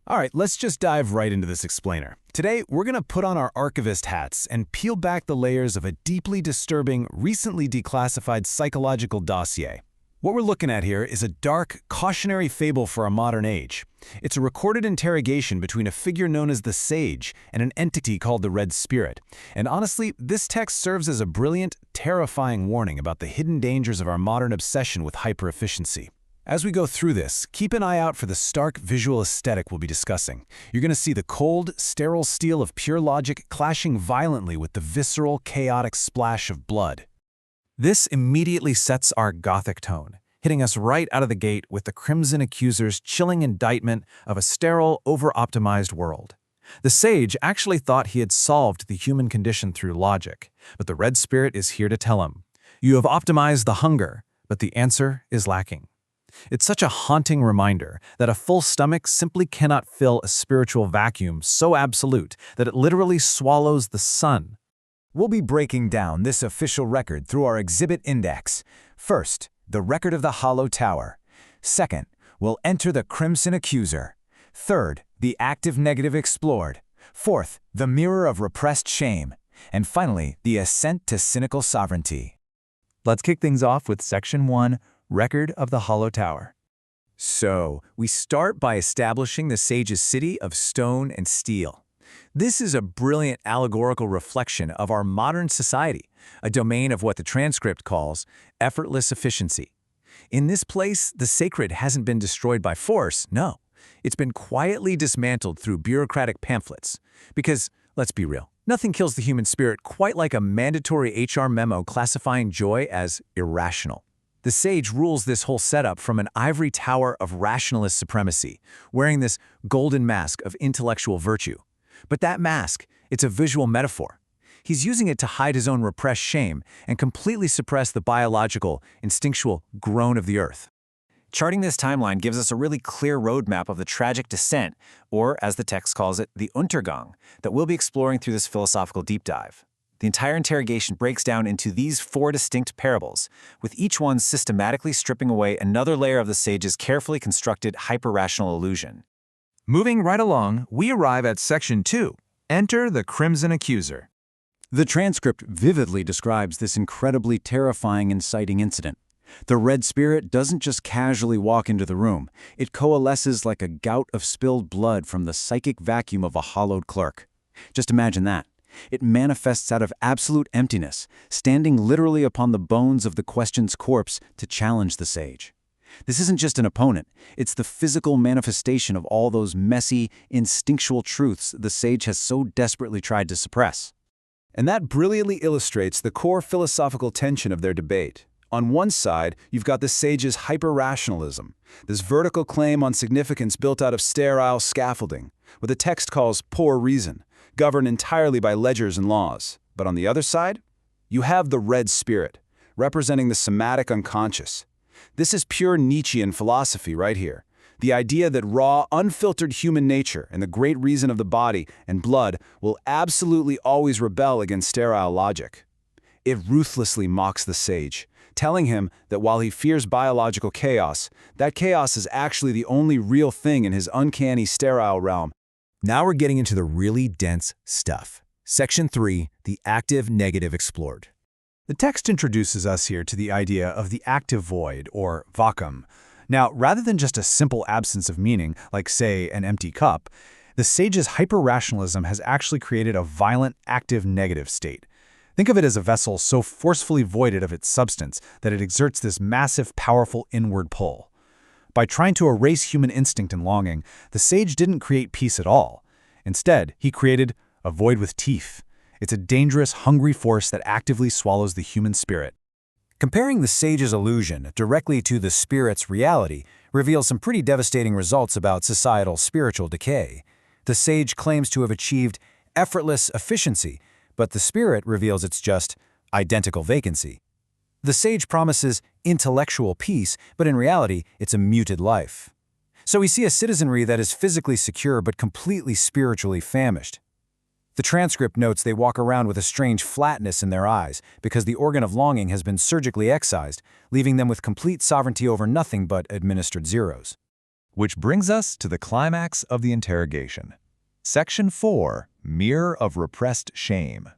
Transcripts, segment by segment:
All right, let's just dive right into this explainer. Today, we're going to put on our archivist hats and peel back the layers of a deeply disturbing, recently declassified psychological dossier. What we're looking at here is a dark, cautionary fable for our modern age. It's a recorded interrogation between a figure known as the Sage and an entity called the Red Spirit. And honestly, this text serves as a brilliant, terrifying warning about the hidden dangers of our modern obsession with hyper-efficiency. As we go through this, keep an eye out for the stark visual aesthetic we'll be discussing. You're going to see the cold, sterile steel of pure logic clashing violently with the visceral, chaotic splash of blood. This immediately sets our gothic tone, hitting us right out of the gate with the Crimson Accuser's chilling indictment of a sterile, over-optimized world. The Sage actually thought he had solved the human condition through logic, but the Red Spirit is here to tell him, "You have optimized the hunger, but the answer is lacking." It's such a haunting reminder that a full stomach simply cannot fill a spiritual vacuum so absolute that it literally swallows the sun. We'll be breaking down this official record through our exhibit index. First, the record of the Hollow Tower. Second, we'll enter the Crimson Accuser. Third, the active negative explored. Fourth, the mirror of repressed shame. And finally, the ascent to cynical sovereignty. Let's kick things off with Section 1, Record of the Hollow Tower. So, we start by establishing the Sage's city of stone and steel. This is a brilliant allegorical reflection of our modern society, a domain of what the transcript calls effortless efficiency. In this place, the sacred hasn't been destroyed by force, no. It's been quietly dismantled through bureaucratic pamphlets. Because, let's be real, nothing kills the human spirit quite like a mandatory HR memo classifying joy as irrational. The Sage rules this whole setup from an ivory tower of rationalist supremacy, wearing this golden mask of intellectual virtue. But that mask, it's a visual metaphor. He's using it to hide his own repressed shame and completely suppress the biological, instinctual groan of the earth. Charting this timeline gives us a really clear roadmap of the tragic descent, or as the text calls it, the Untergang, that we'll be exploring through this philosophical deep dive. The entire interrogation breaks down into these 4 distinct parables, with each one systematically stripping away another layer of the Sage's carefully constructed hyper-rational illusion. Moving right along, we arrive at Section 2, Enter the Crimson Accuser. The transcript vividly describes this incredibly terrifying inciting incident. The Red Spirit doesn't just casually walk into the room. It coalesces like a gout of spilled blood from the psychic vacuum of a hollowed clerk. Just imagine that. It manifests out of absolute emptiness, standing literally upon the bones of the question's corpse to challenge the Sage. This isn't just an opponent, it's the physical manifestation of all those messy, instinctual truths the Sage has so desperately tried to suppress. And that brilliantly illustrates the core philosophical tension of their debate. On one side, you've got the Sage's hyper-rationalism, this vertical claim on significance built out of sterile scaffolding, what the text calls poor reason, governed entirely by ledgers and laws. But on the other side, you have the Red Spirit, representing the somatic unconscious. This is pure Nietzschean philosophy right here. The idea that raw, unfiltered human nature and the great reason of the body and blood will absolutely always rebel against sterile logic. It ruthlessly mocks the Sage, telling him that while he fears biological chaos, that chaos is actually the only real thing in his uncanny sterile realm. Now we're getting into the really dense stuff. Section 3, the active negative explored. The text introduces us here to the idea of the active void, or vacuum. Now, rather than just a simple absence of meaning, like, say, an empty cup, the Sage's hyper-rationalism has actually created a violent active negative state. Think of it as a vessel so forcefully voided of its substance that it exerts this massive, powerful inward pull. By trying to erase human instinct and longing, the Sage didn't create peace at all. Instead, he created a void with teeth. It's a dangerous, hungry force that actively swallows the human spirit. Comparing the Sage's illusion directly to the Spirit's reality reveals some pretty devastating results about societal spiritual decay. The Sage claims to have achieved effortless efficiency, but the Spirit reveals it's just identical vacancy. The Sage promises intellectual peace, but in reality, it's a muted life. So we see a citizenry that is physically secure but completely spiritually famished. The transcript notes they walk around with a strange flatness in their eyes because the organ of longing has been surgically excised, leaving them with complete sovereignty over nothing but administered zeros. Which brings us to the climax of the interrogation. Section 4, Mirror of Repressed Shame.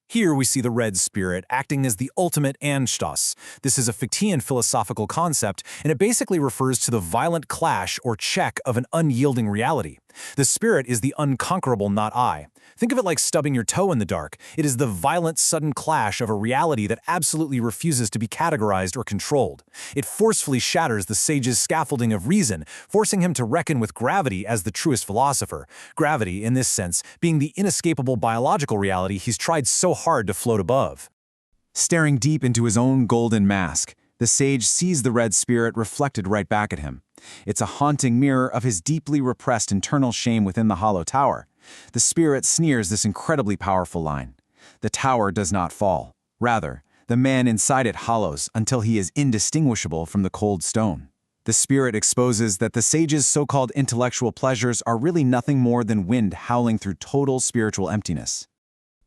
Here we see the red spirit acting as the ultimate Anstoss. This is a Fichtean philosophical concept, and it basically refers to the violent clash or check of an unyielding reality. The spirit is the unconquerable not I. Think of it like stubbing your toe in the dark. It is the violent, sudden clash of a reality that absolutely refuses to be categorized or controlled. It forcefully shatters the sage's scaffolding of reason, forcing him to reckon with gravity as the truest philosopher. Gravity, in this sense, being the inescapable biological reality he's tried so hard to float above. Staring deep into his own golden mask, the sage sees the red spirit reflected right back at him. It's a haunting mirror of his deeply repressed internal shame within the hollow tower. The spirit sneers this incredibly powerful line. The tower does not fall. Rather, the man inside it hollows until he is indistinguishable from the cold stone. The spirit exposes that the sage's so-called intellectual pleasures are really nothing more than wind howling through total spiritual emptiness.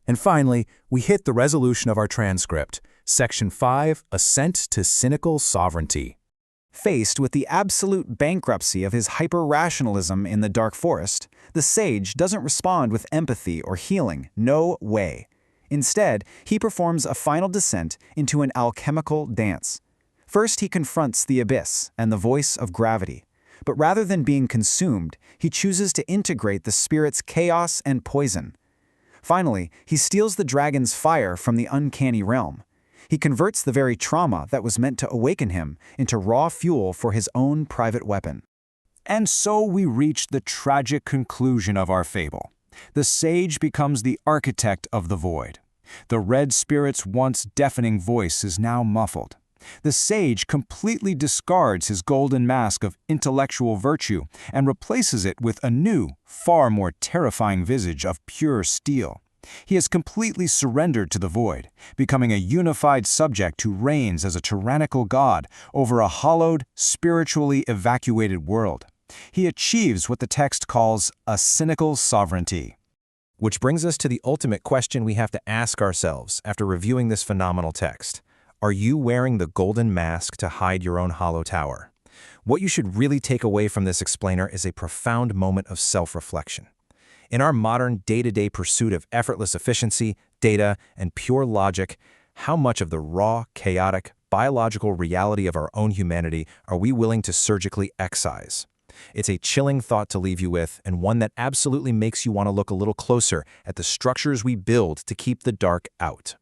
And finally, we hit the resolution of our transcript. Section 5, Ascent to Cynical Sovereignty. Faced with the absolute bankruptcy of his hyper-rationalism in the dark forest, the sage doesn't respond with empathy or healing, no way. Instead, he performs a final descent into an alchemical dance. First, he confronts the abyss and the voice of gravity. But rather than being consumed, he chooses to integrate the spirit's chaos and poison. Finally, he steals the dragon's fire from the uncanny realm. He converts the very trauma that was meant to awaken him into raw fuel for his own private weapon. And so we reach the tragic conclusion of our fable. The sage becomes the architect of the void. The red spirit's once deafening voice is now muffled. The sage completely discards his golden mask of intellectual virtue and replaces it with a new, far more terrifying visage of pure steel. He has completely surrendered to the void, becoming a unified subject who reigns as a tyrannical god over a hollowed, spiritually evacuated world. He achieves what the text calls a cynical sovereignty. Which brings us to the ultimate question we have to ask ourselves after reviewing this phenomenal text. Are you wearing the golden mask to hide your own hollow tower? What you should really take away from this explainer is a profound moment of self-reflection. In our modern day-to-day pursuit of effortless efficiency, data, and pure logic, how much of the raw, chaotic, biological reality of our own humanity are we willing to surgically excise? It's a chilling thought to leave you with, and one that absolutely makes you want to look a little closer at the structures we build to keep the dark out.